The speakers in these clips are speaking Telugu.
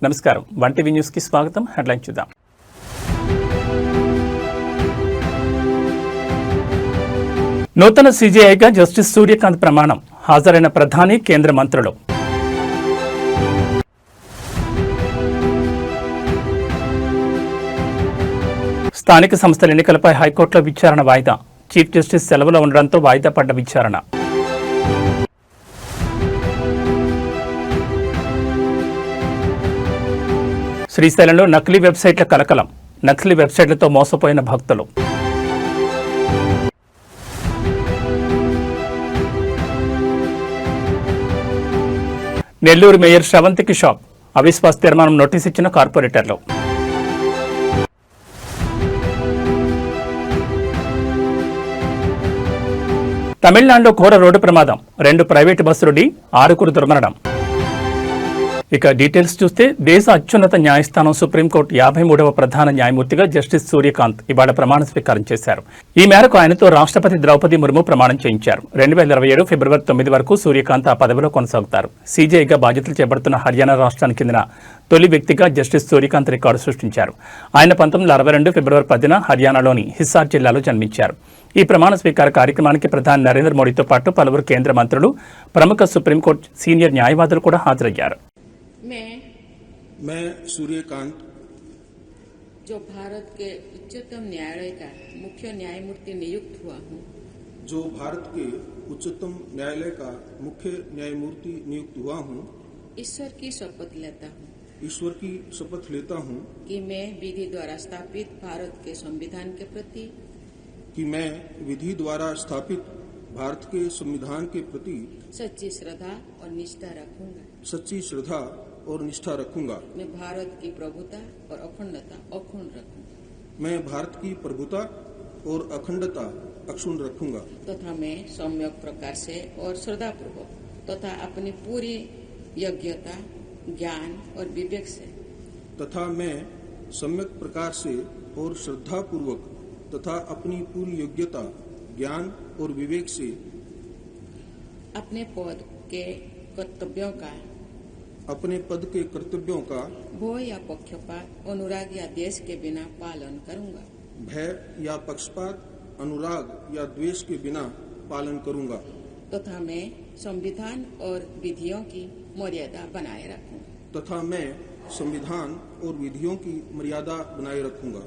నమస్కారం వన్ టీవీ న్యూస్ కి స్వాగతం. హెడ్లైన్ చూద్దాం. నూతన సీజేఐగా జస్టిస్ సూర్యకాంత్ ప్రమాణం. హాజరైన ప్రధాని, కేంద్ర మంత్రులు. స్థానిక సంస్థల ఎన్నికలపై హైకోర్టులో విచారణ వాయిదా. చీఫ్ జస్టిస్ సెలవులో ఉండడంతో వాయిదా పడ్డ విచారణ. శ్రీశైలంలో నకిలీ వెబ్సైట్ల కలకలం. నకిలీ వెబ్సైట్లతో మోసపోయిన భక్తులు. నెల్లూరు మేయర్ శ్రవంతికి షాక్. అవిశ్వాస తీర్మానం నోటీస్ ఇచ్చిన కార్పొరేటర్లు. తమిళనాడులో ఘోర రోడ్డు ప్రమాదం. 2 ప్రైవేటు బస్సులు ఢీ, 6 దుర్మరణం. ఇక డీటెయిల్స్ చూస్తే దేశ అత్యున్నత న్యాయస్థానం సుప్రీంకోర్టు 53వ ప్రధాన న్యాయమూర్తిగా జస్టిస్ సూర్యకాంత్ ఇవాళ ప్రమాణ స్వీకారం చేశారు. ఈ మేరకు ఆయనతో రాష్ట్రపతి ద్రౌపది ముర్ము ప్రమాణం చేయించారు. 2027 ఫిబ్రవరి 9 వరకు సూర్యకాంత్ ఆ పదవిలో కొనసాగుతారు. సీజేఐగా బాధ్యతలు చేపడుతున్న హర్యానా రాష్ట్రానికి చెందిన తొలి వ్యక్తిగా జస్టిస్ సూర్యకాంత్ రికార్డు సృష్టించారు. ఆయన 1962 ఫిబ్రవరి 10న హర్యానాలోని హిస్సార్ జిల్లాలో జన్మించారు. ఈ ప్రమాణ స్వీకార కార్యక్రమానికి ప్రధాని నరేంద్ర మోడీతో పాటు పలువురు కేంద్ర మంత్రులు, ప్రముఖ సుప్రీంకోర్టు సీనియర్ న్యాయవాదులు కూడా హాజరయ్యారు. मैं सूर्यकांत जो भारत के उच्चतम न्यायालय का मुख्य न्यायमूर्ति नियुक्त हुआ हूँ, जो भारत के उच्चतम न्यायालय का मुख्य न्यायमूर्ति नियुक्त हुआ हूँ, ईश्वर की शपथ लेता हूँ ईश्वर की शपथ लेता हूँ कि मैं विधि द्वारा स्थापित भारत के संविधान के प्रति भारत के संविधान के प्रति सच्ची श्रद्धा और निष्ठा रखूंगा और निष्ठा रखूंगा। मैं भारत की प्रभुता और अखंडता अक्षुण्ण रखूंगा। मैं भारत की प्रभुता और अखंडता अक्षुण्ण रखूंगा तथा मैं सम्यक प्रकार से और श्रद्धापूर्वक तथा अपनी पूरी योग्यता, ज्ञान और विवेक से तथा मैं सम्यक प्रकार से और श्रद्धापूर्वक तथा अपनी पूरी योग्यता, ज्ञान और विवेक से अपने पद के कर्तव्यों का भय या पक्षपात, अनुराग या द्वेष के बिना पालन करूंगा। भय या पक्षपात, अनुराग या द्वेष के बिना पालन करूंगा तथा मैं संविधान और विधियों की मर्यादा बनाए रखूंगा तथा मैं संविधान और विधियों की मर्यादा बनाए रखूंगा।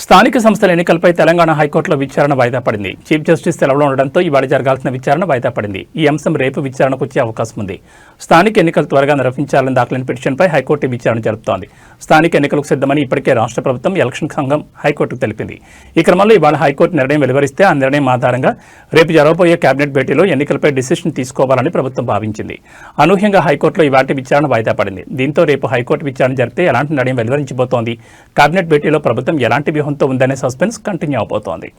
స్థానిక సంస్థల ఎన్నికలపై తెలంగాణ హైకోర్టులో విచారణ వాయిదా పడింది. చీఫ్ జస్టిస్ సెలవులో ఉండడంతో ఇవాళ జరగాల్సిన విచారణ వాయిదా పడింది. ఈ అంశం రేపు విచారణకు వచ్చే అవకాశం ఉంది. స్థానిక ఎన్నికలు త్వరగా నిర్వహించాలని దాఖలైన పిటిషన్పై హైకోర్టు విచారణ జరుపుతోంది. స్థానిక ఎన్నికలకు సిద్ధమని ఇప్పటికే రాష్ట్ర ప్రభుత్వం, ఎలక్షన్ సంఘం హైకోర్టుకు తెలిపింది. ఈ క్రమంలో ఇవాళ హైకోర్టు నిర్ణయం వెలువరిస్తే ఆ నిర్ణయం ఆధారంగా రేపు జరగబోయే కేబినెట్ భేటీలో ఎన్నికలపై డిసిషన్ తీసుకోవాలని ప్రభుత్వం భావించింది. అనూహ్యంగా హైకోర్టులో ఇవాటి విచారణ వాయిదా పడింది. దీంతో రేపు హైకోర్టు విచారణ జరిపితే ఎలాంటి నిర్ణయం వెలువరించబోతోంది, కేబినెట్ భేటీలో ప్రభుత్వం ఎలాంటి వ్యూహంతో ఉందనే సస్పెన్స్ కంటిన్యూ అవబోతోంది.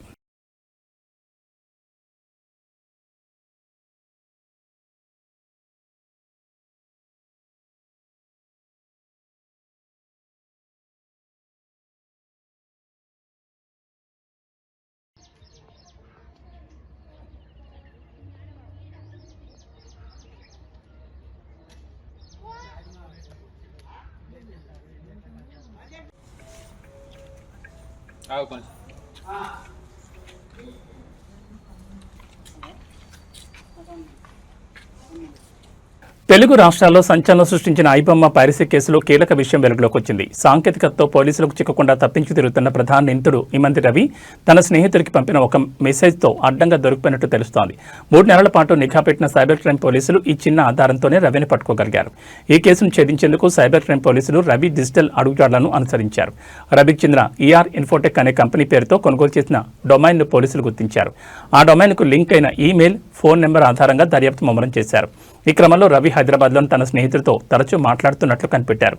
తెలుగు రాష్ట్రాల్లో సంచలనం సృష్టించిన ఐబొమ్మ పైరసీ కేసులో కీలక విషయం వెలుగులోకి వచ్చింది. సాంకేతికతతో పోలీసులకు చిక్కకుండా తప్పించి తిరుగుతున్న ప్రధాన నిందితుడు ఇమంతి రవి తన స్నేహితుడికి పంపిన ఒక మెసేజ్తో అడ్డంగా దొరికిపోయినట్టు తెలుస్తోంది. 3 నెలల పాటు నిఘా పెట్టిన సైబర్ క్రైమ్ పోలీసులు ఈ చిన్న ఆధారంతోనే రవిని పట్టుకోగలిగారు. ఈ కేసును ఛేదించేందుకు సైబర్ క్రైమ్ పోలీసులు రవి డిజిటల్ అడుగుజాడలను అనుసరించారు. రవికి చెందిన ER ఇన్ఫోటెక్ అనే కంపెనీ పేరుతో కొనుగోలు చేసిన డొమైన్ను పోలీసులు గుర్తించారు. ఆ డొమైన్కు లింక్ అయిన ఈమెయిల్, ఫోన్ నెంబర్ ఆధారంగా దర్యాప్తు ముమ్మరం చేశారు. ఈ క్రమంలో రవి హైదరాబాద్లోని తన స్నేహితుడితో తరచూ మాట్లాడుతున్నట్లు కనిపెట్టారు.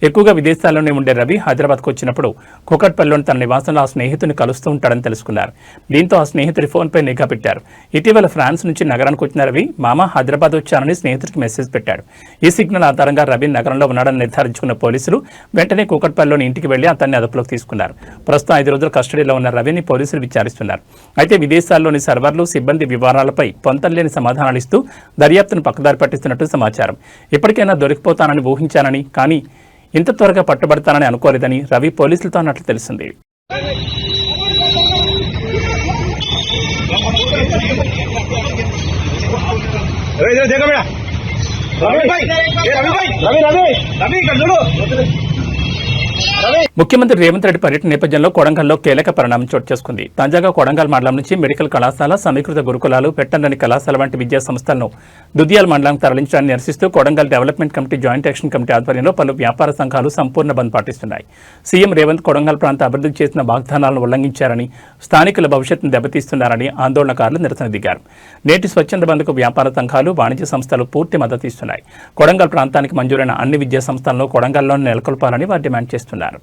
ఎక్కువగా విదేశాల్లోనే ఉండే రవి హైదరాబాద్కు వచ్చినప్పుడు కూకట్పల్లిలోని తన నివాసంలో ఆ స్నేహితుడిని కలుస్తూ ఉంటాడని తెలుసుకున్నారు. దీంతో ఆ స్నేహితుడి ఫోన్పై నిఘా పెట్టారు. ఇటీవల ఫ్రాన్స్ నుంచి నగరానికి వచ్చిన రవి మామ హైదరాబాద్ వచ్చానని స్నేహితుడికి మెసేజ్ పెట్టాడు. ఈ సిగ్నల్ ఆధారంగా రవి నగరంలో ఉన్నాడని నిర్ధారించుకున్న పోలీసులు వెంటనే కూకట్పల్లిలోని ఇంటికి వెళ్లి అతన్ని అదుపులోకి తీసుకున్నారు. ప్రస్తుతం 5 రోజుల కస్టడీలో ఉన్న రవిని పోలీసులు విచారిస్తున్నారు. అయితే విదేశాల్లోని సర్వర్లు, సిబ్బంది వివరాలపై పొంతలేని సమాధానాలు ఇస్తూ దర్యాప్తును పక్కదారి పట్టిస్తున్నట్టు సమాచారం. ఎప్పటికైనా దొరికిపోతానని ఊహించానని, కానీ ఇంత త్వరగా పట్టుబడతానని అనుకోలేదని రవి పోలీసులతో అన్నట్లు తెలిసింది. ముఖ్యమంత్రి రేవంత్ రెడ్డి పర్యటన నేపథ్యంలో కొడంగల్లో కీలక పరిణామం చోటు చేసుకుంది. తాజాగా కొడంగల్ మండలం నుంచి మెడికల్ కళాశాల, సమీకృత గురుకులాలు, పెట్టందని కళాశాల వంటి విద్యా సంస్థలను దుద్యాల మండలానికి తరలించడాన్ని నిరసిస్తూ Kodangal development committee joint action committee ఆధ్వర్యంలో పలు వ్యాపార సంఘాలు సంపూర్ణ బంద్ పాటిస్తున్నాయి. సీఎం రేవంత్ కొడంగల్ ప్రాంత అభివృద్ధి చేసిన వాగ్దానాలను ఉల్లంఘించారని, స్థానికుల భవిష్యత్తును దెబ్బతీస్తున్నారని ఆందోళనకారులు నిరసన దిగారు. నేటి స్వచ్ఛంద బంద్కు వ్యాపార సంఘాలు, వాణిజ్య సంస్థలు పూర్తి మద్దతు ఇస్తున్నాయి. కొడంగల్ ప్రాంతానికి మంజూరైన అన్ని విద్యా సంస్థలను కొడంగల్లోనే నెలకొల్పాలని వారు డిమాండ్ చేస్తున్నారు.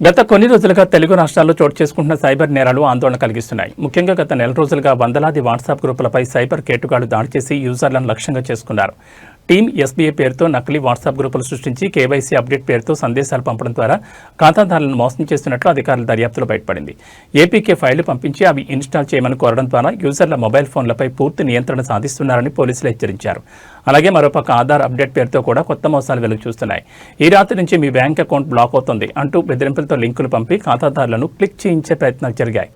గత కొన్ని రోజులుగా తెలుగు రాష్ట్రాల్లో చోటు చేసుకుంటున్న సైబర్ నేరాలు ఆందోళన కలిగిస్తున్నాయి. ముఖ్యంగా గత నెల రోజులుగా వందలాది వాట్సాప్ గ్రూపులపై సైబర్ కేటుగాళ్లు దాడి చేసి యూజర్లను లక్ష్యంగా చేసుకున్నారు. టీమ్ ఎస్బీఐ పేరుతో నకిలీ వాట్సాప్ గ్రూపులు సృష్టించి కేవైసీ అప్డేట్ పేరుతో సందేశాలు పంపడం ద్వారా ఖాతాదారులను మోసం చేస్తున్నట్లు అధికారుల దర్యాప్తులో బయటపడింది. ఏపీకే ఫైళ్లు పంపించి అవి ఇన్స్టాల్ చేయమని కోరడం ద్వారా యూజర్ల మొబైల్ ఫోన్లపై పూర్తి నియంత్రణ సాధిస్తున్నారని పోలీసులు హెచ్చరించారు. అలాగే మరోపక్క ఆధార్ అప్డేట్ పేరుతో కూడా కొత్త మోసాలు వెలుగు చూస్తున్నాయి. ఈ రాత్రి నుంచి మీ బ్యాంక్ అకౌంట్ బ్లాక్ అవుతుంది అంటూ బెదిరింపులతో లింకులు పంపి ఖాతాదారులను క్లిక్ చేయించే ప్రయత్నాలు జరిగాయి.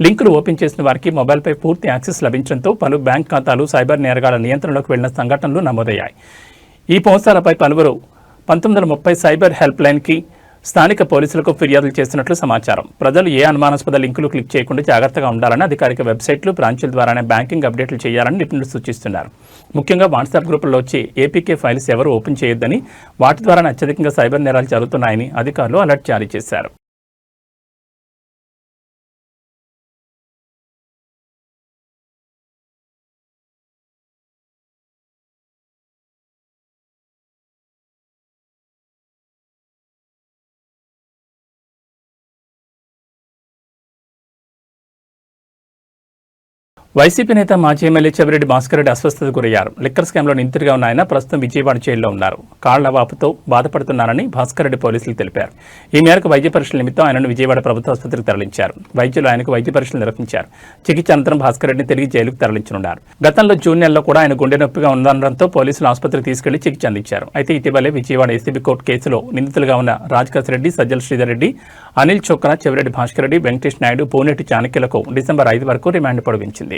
లింకులు ఓపెన్ చేసిన వారికి మొబైల్పై పూర్తి యాక్సెస్ లభించడంతో పలు బ్యాంక్ ఖాతాలు సైబర్ నేరగాళ్ల నియంత్రణలోకి వెళ్లిన సంఘటనలు నమోదయ్యాయి. ఈ మోసాలపై పలువురు 1930 సైబర్ హెల్ప్ లైన్కి స్థానిక పోలీసులకు ఫిర్యాదులు చేస్తున్నట్లు సమాచారం. ప్రజలు ఏ అనుమానాస్పద లింకులు క్లిక్ చేయకుండా జాగ్రత్తగా ఉండాలని అధికారిక వెబ్సైట్లు, బ్రాంచీల ద్వారానే బ్యాంకింగ్ అప్డేట్లు చేయాలని నిపుణులు సూచిస్తున్నారు. ముఖ్యంగా వాట్సాప్ గ్రూపుల్లో వచ్చి ఏపీకే ఫైల్స్ ఎవరు ఓపెన్ చేయొద్దని, వాటి ద్వారానే అత్యధికంగా సైబర్ నేరాలు జరుగుతున్నాయని అధికారులు అలర్ట్ జారీ చేశారు. వైసీపీ నేత మాజీ ఎమ్మెల్యే చెవిరెడ్డి భాస్కర్ రెడ్డి అస్వస్థతకు గురయ్యారు. లిక్కర్ స్కామ్లో నిందితుడిగా ఉన్న ఆయన ప్రస్తుతం విజయవాడ జైల్లో ఉన్నారు. కాళ్ల వాపుతో బాధపడుతున్నారని భాస్కర్ రెడ్డి పోలీసులు తెలిపారు. ఈ మేరకు వైద్య పరీక్షల నిమిత్తం ఆయనను విజయవాడ ప్రభుత్వ ఆసుపత్రికి తరలించారు. వైద్యులు ఆయనకు వైద్య పరీక్షలు నిర్వహించారు. చికిత్స అనంతరం భాస్కర్ రెడ్డిని తిరిగి జైలుకు తరలించనున్నారు. గతంలో జూన్ నెలలో కూడా ఆయన గుండె నొప్పిగా ఉండడంతో పోలీసులు ఆసుపత్రికి తీసుకెళ్లి చికిత్స అందించారు. అయితే ఇటీవలే విజయవాడ ఏసీబీ కోర్టు కేసులో నిందితులుగా ఉన్న రాజకాశ్ రెడ్డి, సజ్జల శ్రీధర్ రెడ్డి, అనిల్ చోక్రా, చెవిరెడ్డి భాస్కర్ రెడ్డి, వెంకటేష్ నాయుడు, పూనేటి చాణక్యులకు డిసెంబర్ 5 వరకు రిమాండ్ పొడిగించింది.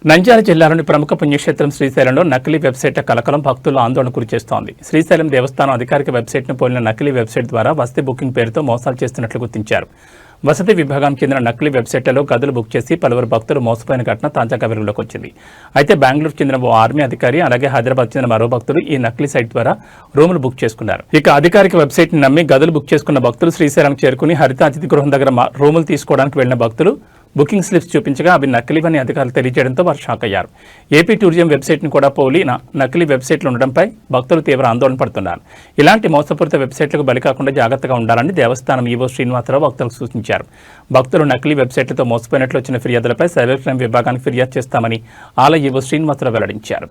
నంద్యాల జిల్లాలోని ప్రముఖ పుణ్యక్షేత్రం శ్రీశైలంలో నకిలీ వెబ్సైట్ కలకలం భక్తుల్లో ఆందోళన గురిచేస్తోంది. శ్రీశైలం దేవస్థానం అధికారిక వెబ్సైట్ను పోలిన నకిలీ వెబ్సైట్ ద్వారా వసతి బుకింగ్ పేరుతో మోసాలు చేస్తున్నట్లు గుర్తించారు. వసతి విభాగానికి చెందిన నకిలీ వెబ్సైట్లలో గదులు బుక్ చేసి పలువురు భక్తులు మోసపోయిన ఘటన తాజాగా వెలుగులోకి వచ్చింది. అయితే బెంగళూరు చెందిన ఓ ఆర్మీ అధికారి అలాగే హైదరాబాద్ చెందిన మరో భక్తులు ఈ నకిలీ సైట్ ద్వారా రూములు బుక్ చేసుకున్నారు. ఇక అధికారిక వెబ్సైట్ ని నమ్మి గదులు బుక్ చేసుకున్న భక్తులు శ్రీశైలం చేరుకుని హరిత అతిథి గృహం దగ్గర రూములు తీసుకోవడానికి వెళ్లిన భక్తులు బుకింగ్ స్లిప్స్ చూపించగా అవి నకిలీవని అధికారులు తెలియజేయడంతో వారు షాక్ అయ్యారు. ఏపీ టూరిజం వెబ్సైట్ను కూడా పోలిన నకిలీ వెబ్సైట్లు ఉండడంపై భక్తులు తీవ్ర ఆందోళన పడుతున్నారు. ఇలాంటి మోసపూరిత వెబ్సైట్లకు బలి కాకుండా జాగ్రత్తగా ఉండాలని దేవస్థానం ఈవో శ్రీనివాసరావు భక్తులకు సూచించారు. భక్తులు నకిలీ వెబ్సైట్లతో మోసపోయినట్లు వచ్చిన ఫిర్యాదులపై సైబర్ క్రైమ్ విభాగానికి ఫిర్యాదు చేస్తామని ఆలయ ఈవో శ్రీనివాసరావు వెల్లడించారు.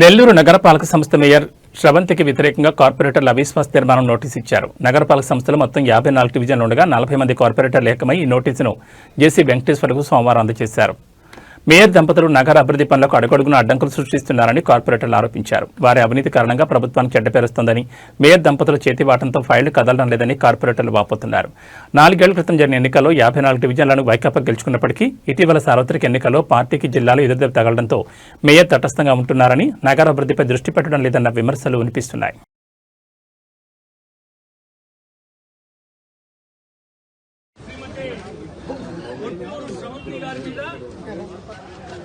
నెల్లూరు నగరపాలక సంస్థ మేయర్ శ్రవంతికి వ్యతిరేకంగా కార్పొరేటర్ల అవిశ్వాస తీర్మానం నోటీసు ఇచ్చారు. నగరపాలక సంస్థలో మొత్తం 54 డివిజన్లు ఉండగా 40 మంది కార్పొరేటర్లు ఏకమై ఈ నోటీసును జేసీ వెంకటేశ్వర్కు సోమవారం అందజేశారు. మేయర్ దంపతులు నగర అభివృద్ధి పనులకు అడుగడుగున అడ్డంకులు సృష్టిస్తున్నారని కార్పొరేటర్లు ఆరోపించారు. వారి అవినీతి కారణంగా ప్రభుత్వానికి చెడ్డపేరుస్తోందని, మేయర్ దంపతుల చేతివాటంతో ఫైళ్లు కదలడం లేదని కార్పొరేటర్లు వాపోతున్నారు. 4 ఏళ్ల క్రితం జరిగిన ఎన్నికల్లో 54 డివిజన్లను వైకాపా గెలుచుకున్నప్పటికీ ఇటీవల సార్వత్రిక ఎన్నికల్లో పార్టీకి జిల్లాలో ఎదురుదెబ్బ తగలడంతో మేయర్ తటస్థంగా ఉంటున్నారని, నగర అభివృద్ధిపై దృష్టి పెట్టడం లేదన్న విమర్శలు వినిపిస్తున్నాయి.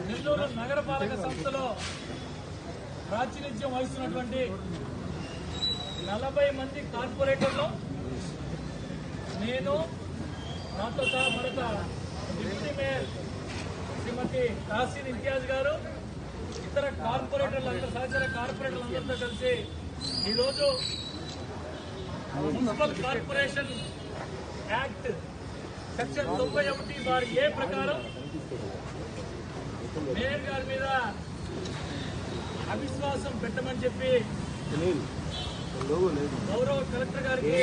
నెల్లూరు నగరపాలక సంస్థలో ప్రాతినిధ్యం వహిస్తున్నటువంటి 40 మంది కార్పొరేటర్లు, నేను, నాతో సహా మరొక డిప్యూటీ మేయర్ శ్రీమతి కాసిన్ ఇంతియాజ్ గారు, ఇతర కార్పొరేటర్లందరూ, సహచర కార్పొరేటర్లందరితో కలిసి ఈరోజు municipal corporation act section 91(a) ప్రకారం మేయర్ గారి మీద అవిశ్వాసం పెట్టమని చెప్పి గౌరవ కలెక్టర్ గారికి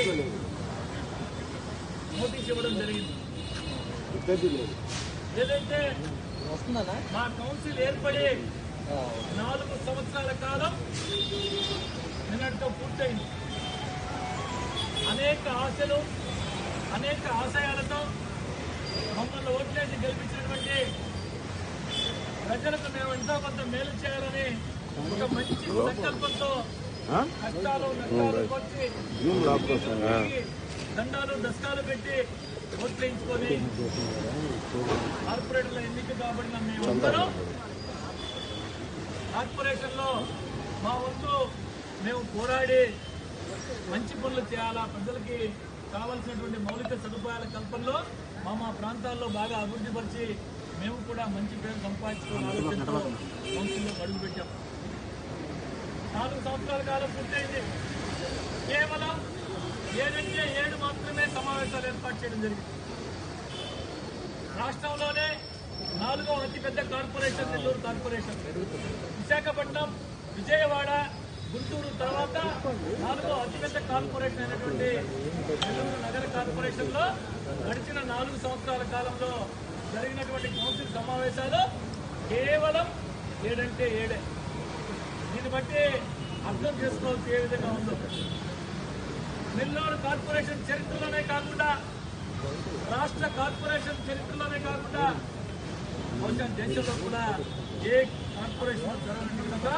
నోటీస్ ఇవ్వడం జరిగింది. ఏదైతే మా కౌన్సిల్ ఏర్పడి 4 సంవత్సరాల కాలం నిన్నటితో పూర్తయింది. అనేక ఆశలు, అనేక ఆశయాలతో మమ్మల్ని ఓట్లేసి గెలిపించినటువంటి ప్రజలకు మేము ఎంతో కొంత మేలు చేయాలని ఒక మంచి సంకల్పంతో కష్టాలు నష్టాలు కొట్టి దండాలు దస్కాలు పెట్టి ఓట్లేయించుకొని కార్పొరేటర్ల ఎన్నిక కాబడిన మేమందరం కార్పొరేషన్ లో మా వంతు మేము పోరాడి మంచి పనులు చేయాలా, ప్రజలకి కావాల్సినటువంటి మౌలిక సదుపాయాల కల్పనలో మా ప్రాంతాల్లో బాగా అభివృద్ధి పరిచి మేము కూడా మంచి పేరు సంపాదించుకునే ఆలోచనతో కౌన్సిల్లో అడుగుపెట్టాం. 4 సంవత్సరాల కాలం పూర్తయింది. కేవలం 7 మాత్రమే సమావేశాలు ఏర్పాటు చేయడం జరిగింది. రాష్ట్రంలోనే 4వ అతిపెద్ద కార్పొరేషన్ నెల్లూరు కార్పొరేషన్. విశాఖపట్నం, విజయవాడ, గుంటూరు తర్వాత 4వ అతిపెద్ద కార్పొరేషన్ అయినటువంటి నెల్లూరు నగర కార్పొరేషన్ లో గడిచిన 4 సంవత్సరాల కాలంలో జరిగినటువంటి కౌన్సిల్ సమావేశాలు కేవలం 7 అంటే 7. దీన్ని బట్టి అర్థం చేసుకోవాల్సి ఏ విధంగా ఉందో. నెల్లూరు కార్పొరేషన్ చరిత్రలోనే కాకుండా, రాష్ట్ర కార్పొరేషన్ చరిత్రలోనే కాకుండా బహుశా దేశంలో కూడా ఏ కార్పొరేషన్ జరగని విధంగా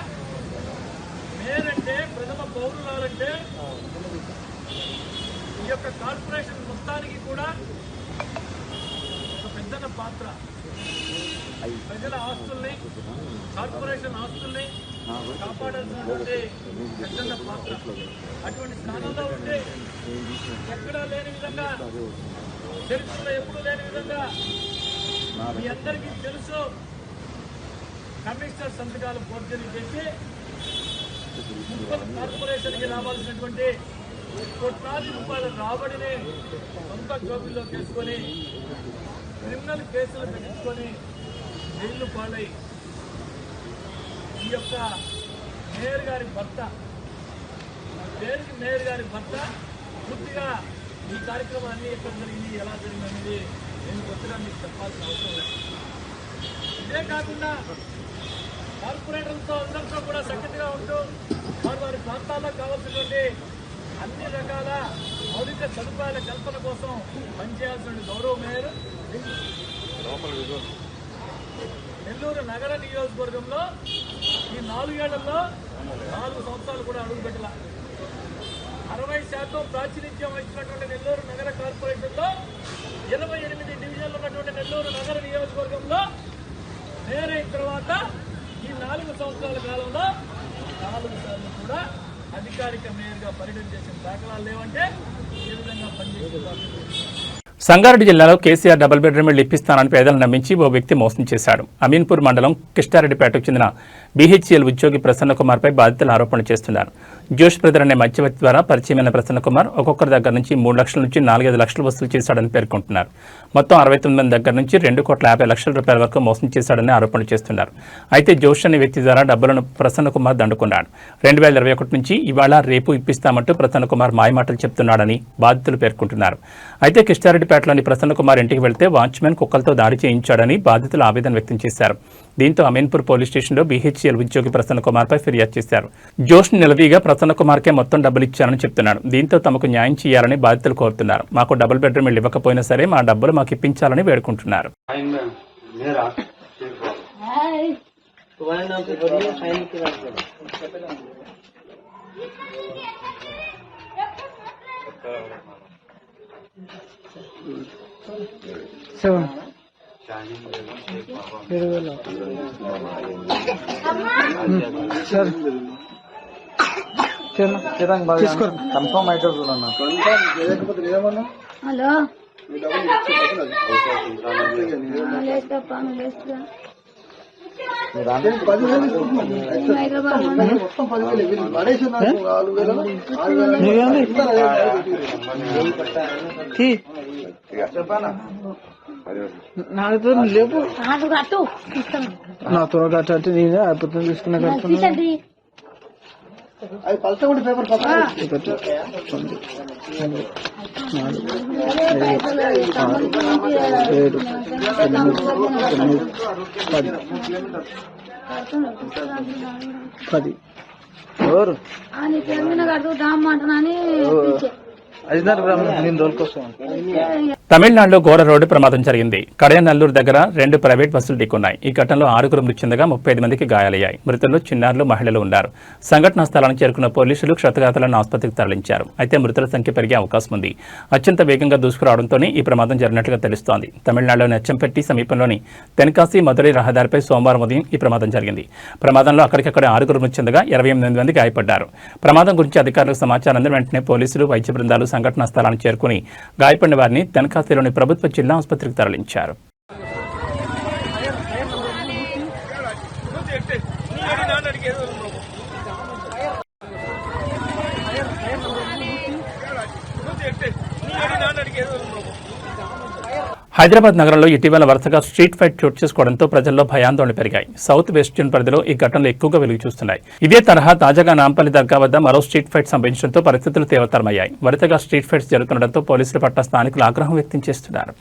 మేయర్ అంటే, ప్రథమ పౌరులంటే ఈ యొక్క కార్పొరేషన్ మొత్తానికి కూడా ఒక పెద్దన పాత్ర. ప్రజల ఆస్తుల్ని, కార్పొరేషన్ ఆస్తుల్ని కాపాడాల్సినటువంటి పెద్దన్న పాత్ర. అటువంటి స్థానంలో ఉంటే ఎక్కడా లేని విధంగా, చరిత్రలో ఎప్పుడూ లేని విధంగా మీ అందరికీ తెలుసు, కమిషనర్ సంతకాలు ఫోర్జరీ చేసి మున్సిపల్ కార్పొరేషన్కి రావాల్సినటువంటి కోట్లాది రూపాయల రాబడిని సొంత జోబుల్లో తీసుకొని క్రిమినల్ కేసులు పెట్టించుకొని జైలు పాలై ఈ యొక్క మేయర్ గారి భర్త, పేరుకి మేయర్ గారి భర్త పూర్తిగా ఈ కార్యక్రమాన్ని ఎక్కడ జరిగింది, ఎలా జరిగింది అనేది నేను కొత్తగా మీకు చెప్పాల్సిన అవసరం లేదు. ఇదే కాకుండా కార్పొరేటర్లతో అందరితో కూడా సఖ్యతగా ఉంటూ వారి ప్రాంతాల్లో కావాల్సినటువంటి అన్ని రకాల మౌలిక సదుపాయాల కల్పన కోసం పనిచేయాల్సిన గౌరవ మేయర్ నెల్లూరు నగర నియోజకవర్గంలో ఈ 4 ఏళ్లలో 4 సంవత్సరాలు కూడా అడుగుపెట్టాల 60% ప్రాతినిధ్యం వహించినటువంటి నెల్లూరు నగర కార్పొరేషన్లో 28 డివిజన్లు ఉన్నటువంటి నెల్లూరు నగర నియోజకవర్గంలో మేయర్ అయిన తర్వాత ఈ 4 సంవత్సరాల కాలంలో 4 సార్లు కూడా అధికారిక మేయర్గా పర్యటన చేసిన దాఖలాలు లేవంటే ఏ విధంగా పనిచేస్తున్నారు. సంగారెడ్డి జిల్లాలో కేసీఆర్ డబుల్ బెడ్రూమ్ ఇళ్లు ఇప్పిస్తానని పేదలను నమ్మించి ఓ వ్యక్తి మోసం చేశాడు. అమీన్పూర్ మండలం కిష్టారెడ్డిపేటకు చెందిన బీహెచ్ఎల్ ఉద్యోగి ప్రసన్న కుమార్పై బాధితులు ఆరోపణలు చేస్తున్నారు. జోష్ బ్రదర్ అనే మధ్యవర్తి ద్వారా పరిచయమైన ప్రసన్న కుమార్ ఒక్కొక్కరి దగ్గర నుంచి 3 లక్షల నుంచి 4-5 లక్షలు వసూలు చేశాడని పేర్కొంటున్నారు. మొత్తం 69 మంది దగ్గర నుంచి 2,50,00,000 రూపాయల వరకు మోసం చేశాడని ఆరోపణలు చేస్తున్నారు. అయితే జోష్ అనే వ్యక్తి ద్వారా డబ్బులను ప్రసన్న కుమార్ దండుకున్నాడు. 2021 నుంచి ఇవాళ రేపు ఇప్పిస్తామంటూ ప్రసన్న కుమార్ మాయమాటలు చెప్తున్నాడని బాధితులు పేర్కొంటున్నారు. అయితే కిష్టారెడ్డిపేటలోని ప్రసన్న కుమార్ ఇంటికి వెళ్తే వాచ్మెన్ కుక్కలతో దాడి చేయించాడని బాధితులు ఆవేదన వ్యక్తం చేశారు. దీంతో అమీన్పూర్ పోలీస్ స్టేషన్లో బీహెచ్ఎల్ ఉద్యోగి ప్రసన్న కుమార్పై ఫిర్యాదు చేశారు. జోష్ నిలదీగా ప్రసన్న కుమార్కే మొత్తం డబ్బులు ఇచ్చారని చెప్తున్నాడు. దీంతో తమకు న్యాయం చేయాలని బాధితులు కోరుతున్నారు. మాకు డబుల్ బెడ్రూమ్ ఇల్లు ఇవ్వకపోయినా సరే మా డబ్బులు మాకు ఇప్పించాలని వేడుకుంటున్నారు. కన్ఫర్మ్ అయితే చూడన్నా. హలో నాతో లేపు నాతో గట్ట అంటే నేనే అయిపోతుంది తీసుకున్నా కట్టుకున్నా. అది పలసగుండి పేపర్ పది ఎవరు కడుతూ దామ్మంటున్నాని తమిళనాడులో ఘోర రోడ్డు ప్రమాదం జరిగింది. కడయనల్లూరు దగ్గర 2 ప్రైవేట్ బస్సులు ఢీకొన్నాయి. ఈ ఘటనలో 6 మృతి చెందగా 35 మందికి గాయాలయ్యాయి. మృతుల్లో చిన్నారులు, మహిళలు ఉన్నారు. సంఘటనా స్థలానికి చేరుకున్న పోలీసులు క్షతగాతులను ఆసుపత్రికి తరలించారు. అయితే మృతుల సంఖ్య పెరిగే అవకాశం ఉంది. అత్యంత వేగంగా దూసుకురావడంతోనే ఈ ప్రమాదం జరిగినట్లుగా తెలుస్తోంది. తమిళనాడులోని అచ్చంపెట్టి సమీపంలోని తెన్కాసి మధురై రహదారిపై సోమవారం ఉదయం ఈ ప్రమాదం జరిగింది. ప్రమాదంలో అక్కడికక్కడ 6 మృతి చెందగా 28 మంది గాయపడ్డారు. ప్రమాదం గురించి అధికారులకు సమాచారం అందిన వెంటనే పోలీసులు, వైద్య బృందాలు సంఘటనా స్థలానికి చేరుకుని గాయపడిన వారిని తెన్కాసిలోని ప్రభుత్వ జిల్లా ఆసుపత్రికి తరలించారు. హైదరాబాద్ నగరంలో ఇటీవల వరుసగా స్ట్రీట్ ఫైట్ చోటు చేసుకోవడంతో ప్రజల్లో భయాందోళన పెరిగాయి. సౌత్ వెస్ట్ జోన్ పరిధిలో ఈ ఘటనలు ఎక్కువగా వెలుగు చూస్తున్నాయి. ఇదే తరహా తాజాగా నాంపల్లి దర్గా వద్ద మరో స్ట్రీట్ ఫైట్ సంభవించడంతో పరిస్థితులు తీవ్రతరమయ్యాయి. వరుసగా స్ట్రీట్ ఫైట్స్ జరుగుతుండటంతో పోలీసుల పట్ల స్థానికులు ఆగ్రహం వ్యక్తం చేస్తున్నారు.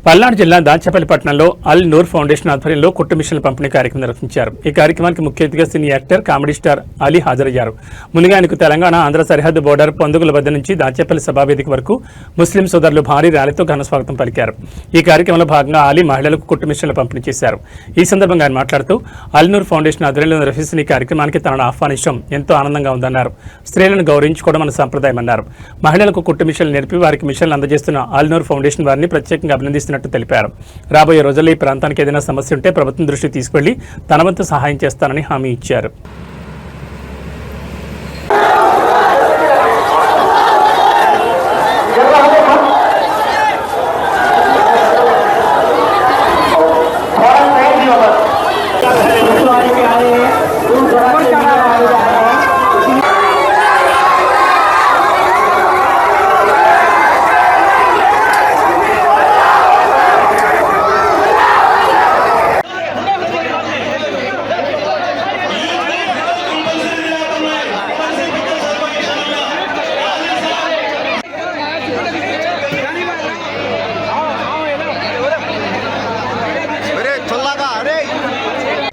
పల్నాడు జిల్లా దాచేపల్లి పట్టణంలో అల్ నూర్ ఫౌండేషన్ ఆధ్వర్యంలో కుట్టు మిషన్ల పంపిణీ కార్యక్రమం నిర్వహించారు. ఈ కార్యక్రమానికి ముఖ్య అతిథిగా cine actor, comedy star Ali హాజరయ్యారు. ముందుగా ఆయనకు తెలంగాణ, ఆంధ్ర సరిహద్దు బోర్డర్ పొందుగుల వద్ద నుంచి దాచేపల్లి సభావేదిక వరకు ముస్లిం సోదరులు భారీ ర్యాలీతో ఘన స్వాగతం పలికారు. ఈ కార్యక్రమంలో భాగంగా అలీ మహిళలకు కుట్టు మిషన్ల పంపిణీ చేశారు. ఈ సందర్భంగా ఆయన మాట్లాడుతూ అల్ నూర్ ఫౌండేషన్ ఆధ్వర్యంలో నిర్వహిస్తున్న ఈ కార్యక్రమానికి తనను ఆహ్వానించడం ఎంతో ఆనందంగా ఉందన్నారు. స్త్రీలను గౌరవించుకోవడం మన సంప్రదాయం అన్నారు. మహిళలకు కుట్టు మిషన్లు నేర్పి వారికి మిషన్లు అందజేస్తున్న అల్ నూర్ ఫౌండేషన్ వారిని ప్రత్యేకంగా అభినందిస్తూ చేసినట్టు తెలిపారు. రాబోయే రోజుల్లో ఈ ప్రాంతానికి ఏదైనా సమస్య ఉంటే ప్రభుత్వం దృష్టికి తీసుకెళ్లి తన వంతు సహాయం చేస్తానని హామీ ఇచ్చారు.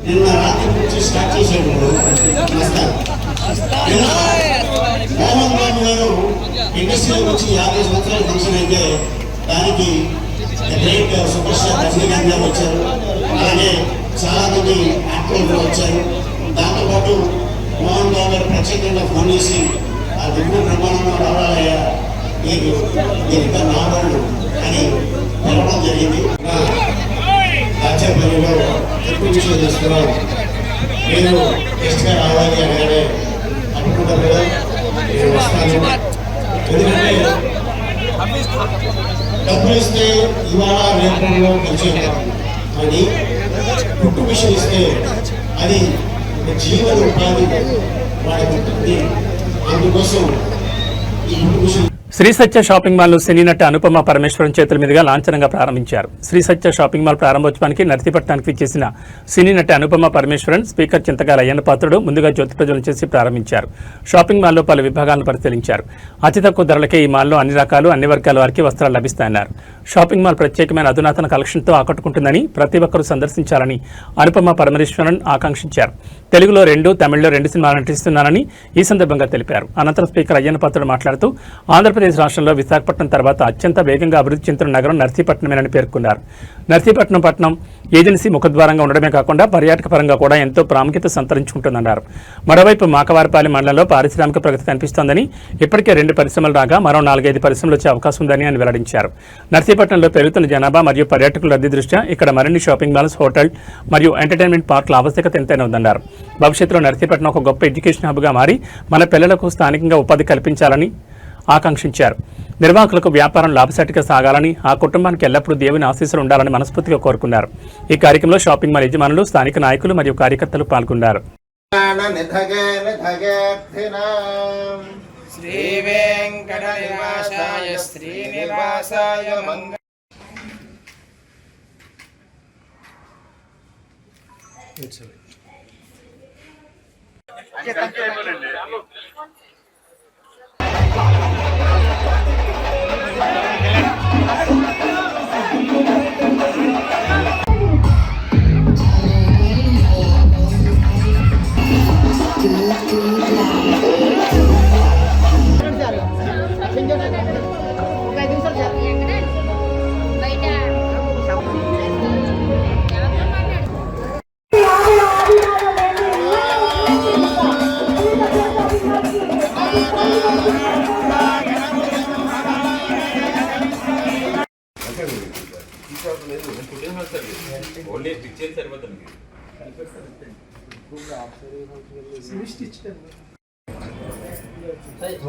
నిన్న రాత్రి నుంచి స్టార్ట్ చేశాడు మోహన్ బాబు గారు ఇండస్ట్రీలోకి వచ్చి 50 సంవత్సరాల ఫంక్షన్ అయితే దానికి గ్రేట్ సూపర్ స్టార్ రజనీకాంత్ గారు వచ్చారు. అలాగే చాలా మంది యాక్టర్లు కూడా వచ్చారు. దాంతోపాటు మోహన్ బాబు గారు ప్రత్యేకంగా ఫోన్ చేసి ఆ దిగువ ప్రమాణంగా రావాలయ్యా మీరు ఇంకా నావాళ్ళు అని తెలవడం జరిగింది. దాచేపల్లిలో ఎక్కువ విషయం చేస్తున్నాం. నేను గెస్ట్గా రావాలి అనగానే అనుకుంటాను కదా నేను వస్తాను. ఎందుకంటే డబ్బులు ఇస్తే ఇవాళ రేపంలో పరిచయం అని కుట్టు విషయం ఇస్తే అది జీవన ఉపాధి వాళ్ళకి ఉంటుంది. అందుకోసం ఈ కుట్టు విషయం శ్రీ సత్య షాపింగ్ మాల్ ను సినీ నటి అనుపమ పరమేశ్వరన్ చేతుల మీదుగా లాంఛనంగా ప్రారంభించారు. శ్రీ సత్య షాపింగ్ మాల్ ప్రారంభోత్సవానికి నర్సీపట్నానికి విచ్చేసిన సినీ నటి అనుపమ పరమేశ్వరన్ స్పీకర్ చింతకాయల అయ్యన్న పాత్రుడు ముందుగా జ్యోతి ప్రజ్వలన చేసి ప్రారంభించారు. షాపింగ్ మాల్లో పలు విభాగాలను పరిశీలించారు. అతి తక్కువ ధరలకే ఈ మాల్లో అన్ని రకాలు అన్ని వర్గాల వారికి వస్త్రాలు లభిస్తాయన్నారు. షాపింగ్ మాల్ ప్రత్యేకమైన అధునాతన కలెక్షన్తో ఆకట్టుకుంటుందని ప్రతి ఒక్కరూ సందర్శించాలని అనుపమ పరమేశ్వరన్ ఆకాంక్షించారు. తెలుగులో 2, తమిళలో 2 సినిమాలు నటిస్తున్నానని ఈ సందర్భంగా తెలిపారు. అనంతరం స్పీకర్ అయ్యన్న పాత్రుడు మాట్లాడుతూ ఆంధ్రప్రదేశ్ రాష్ట్రంలో విశాఖపట్నం తర్వాత అత్యంత వేగంగా అభివృద్ధి చెందుతున్న నగరం నర్సీపట్నమేనని పేర్కొన్నారు. నర్సీపట్నం పట్టణం ఏజెన్సీ ముఖద్వారంగా ఉండడమే కాకుండా పర్యాటక పరంగా కూడా ఎంతో ప్రాముఖ్యత సంతరించుకుంటుందన్నారు. మరోవైపు మాకవారిపాలెం మండలంలో పారిశ్రామిక ప్రగతి కనిపిస్తోందని, ఇప్పటికే 2 పరిశ్రమలు రాగా మరో 4-5 పరిశ్రమలు వచ్చే అవకాశం ఉందని ఆయన వెల్లడించారు. నర్సీపట్నంలో పెరుగుతున్న జనాభా మరియు పర్యాటకుల రద్దీ దృష్ట్యా ఇక్కడ మరిన్ని షాపింగ్ మాల్స్, హోటల్ మరియు ఎంటర్టైన్మెంట్ పార్కుల ఆవశ్యకత ఎంతైనా ఉందన్నారు. భవిష్యత్తులో నర్సీపట్నం ఒక గొప్ప ఎడ్యుకేషన్ హబ్గా మారి మన పిల్లలకు స్థానికంగా ఉపాధి కల్పించాలని ఆకాంక్షించారు. నిర్వాహకులకు వ్యాపారం లాభసాటిగా సాగాలని, ఆ కుటుంబానికి ఎల్లప్పుడూ దేవుని ఆశీస్సులు ఉండాలని మనస్ఫూర్తిగా కోరుకున్నారు. ఈ కార్యక్రమంలో షాపింగ్ మాల్ యజమానులు, స్థానిక నాయకులు మరియు కార్యకర్తలు పాల్గొన్నారు.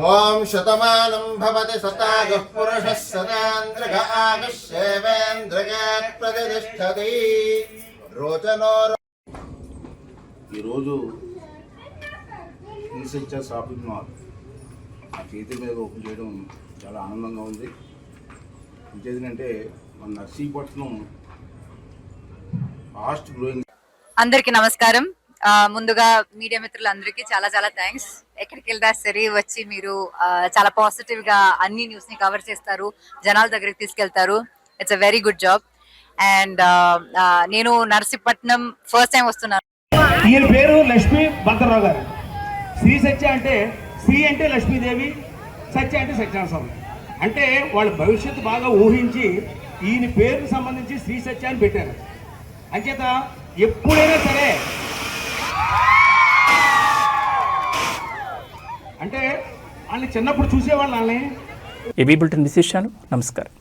ఓం శతమానం భవతి శతాయుః పురుషः శతేంద్రియ ఆయుష్యేవేంద్రియ ప్రతిష్టతి. ఈరోజు శ్రీ సత్య షాపింగ్ మాల్ ఆ చేతి మీద ఓపెన్ చేయడం చాలా ఆనందంగా ఉంది. ఇంకేంటంటే మన నర్సీపట్నం ఫాస్ట్ గ్రోయింగ్. అందరికీ నమస్కారం. ముందుగా మీడియా మిత్రులందరికీ చాలా చాలా థ్యాంక్స్. ఎక్కడికి వెళ్దా సరే వచ్చి మీరు చాలా పాజిటివ్ గా అన్ని న్యూస్ ని కవర్ చేస్తారు, జనాల దగ్గరికి తీసుకెళ్తారు. It's a very good job. And నేను నర్సీపట్నం ఫస్ట్ టైం వస్తున్నాను. ఈయన పేరు లక్ష్మీ భద్రరావు గారు. శ్రీ సత్య అంటే శ్రీ అంటే లక్ష్మీదేవి, సత్య అంటే సత్యనారాయణ స్వామి. అంటే వాళ్ళ భవిష్యత్తు బాగా ఊహించి ఈయన పేరుకు సంబంధించి శ్రీ సత్య అని పెట్టారు. అంచేత ఎప్పుడైనా సరే అంటే వాళ్ళని చిన్నప్పుడు చూసేవాళ్ళు వాళ్ళని. ఏబీ బులెటిన్ విశేషాలు. నమస్కారం.